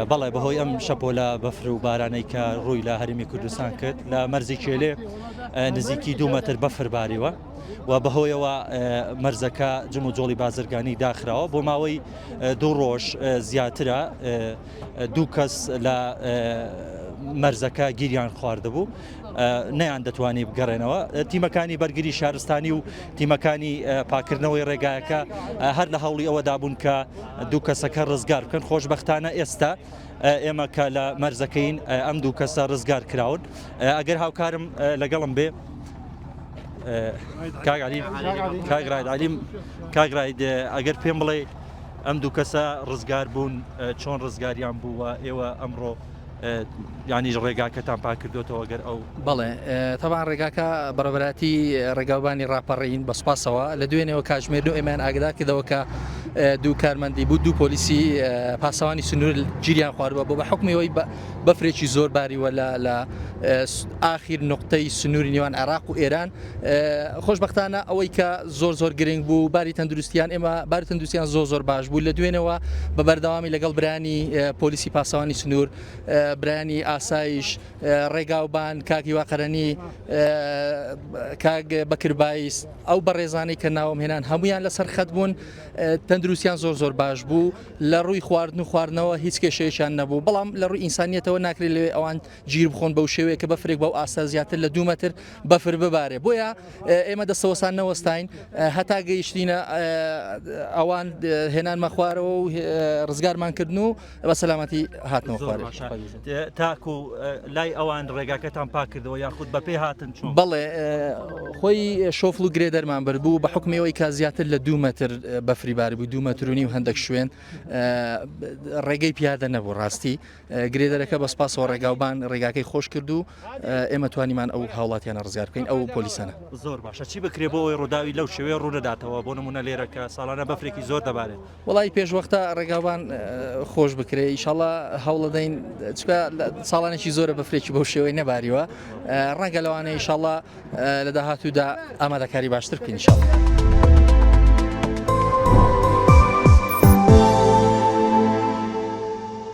بەڵێ بەهۆی ئەم شەپۆلە بەفر و بارانەی کە ڕووی لە هەرێمی کوردستان کرد لە مەرزی کێلێ نزیکی 2 مەتر بەفر باریوە و بەهۆیەوە مەرزەکە جم و جۆڵی بازرگانی داخراوە بۆ ماوەی 2 ڕۆژ زیاترە 2 کەس لە مەرزەکە گیریان خواردبوو نەیان دەتوانانی بگەڕێنەوە تیمەکانی بەرگری شارستانی و تیمەکانی پاکردنەوەی ڕێگایەکە هەر لە هەوڵی ئەوەدا بوون کە 2 کەسەکە ڕزگار بکەن خۆشبەختانە ئێستا ئێمە کە لە مەرزەکەین ئەم 2 کەسە ڕزگار کراون ئەگەر هاوکارم لەگەڵم بێ کاگراید ئەگەر پێم بڵێ ئەم 2 کەسە ڕزگار بوون چۆن ڕزگاریان بووە ئێوە ئەمڕۆ ینی ڕێگاکەتان پاکردوێتەوە گەر ئەو بەڵێ تەبان ڕێگاکە بەڕێبەتی ڕێگاوبانی ڕاپەڕین بە سوپاسەوە لە دوێنێەوە کاتژمێر و ئێمان ئاگدا کردەوە کە 2 کارمەندی بوو 2 پۆلیسی پاسەوانی سنوور گیریان خواردووە بۆ بە حکمیەوەی بەفرێکی زۆر باریوە لە ئاخیر نقطەی سنووری نێوان عێراق و ئێران خۆشبەختانە ئەوەی کە زۆر گرنگ بوو باری تەندروستیان ئێمە باری تەندروستیان زۆر باش بوو لە دوێنەوە بە بەردەوامی لەگەڵ برانی پۆلیسی پاسەوانی سنوور برانی ئاسایش ڕێگاوبان کاکی واقەرەنی کاک بەکربایس ئەو بەڕێزانەی کە ناوم هێنان هەمویان لەسەر خەت بوون تەندروستیان زۆر باش بوو لە ڕووی خواردن و خواردنەوە هیچ کێشەیەشان نەبوو بەڵام لە ڕووی ئینسانیەتەوە ناکرێت لەوێ ئەوان گیر بخۆن بەو شێوەیە کە بەفرێک بەو ئاستا زیاتر لە 2 مەتر بەفر ببارێ بۆیە ئێمە دەستەوەسان نەوەستین هەتا گەیشتینە ئەوان هێنانمە خوارەوە و ڕزگارمان کردن و بە سەلامەتی هاتنەوە خوارد تاکو لای ئەوان ڕێگاکەتان پاکردەوە یاخود بە پێ هاتن چۆن بەڵێ خۆی شۆفل و گرێدەرمان بردبوو بە حکمەوەی کا زیاتر لە 2 مەتر بەفری باری بوو 2 مەتر و نیم هەندێک شوێن ڕێگەی پیادە نەبوو ڕاستی گرێدەرەکە بە سپاسەوە ڕێگاوبان ڕێگاکەی خۆش کرد و ئێمە توانیمان ئەو هاوڵاتیانە ڕزگار بکەین ئەو پۆلیسانە زۆر باشە چی بکرێ بۆەوەی ڕووداوی لەو شێوەیە ڕوونەداتەوە بۆ نمونە لێرە کە ساڵانە بەفرێکی زۆر دەبارێت وڵی پێشوەختە ڕێگاوان خۆش بکرێ ئیشاڵە هەوڵە دەین ساڵانێکی زۆرە بەفرێکی بەو شێوەی نەباریوە ڕەنگە لەوانەیە ئیشاڵە لە داهاتوودا ئامادەکاری باشتر بکەین ئیشاڵە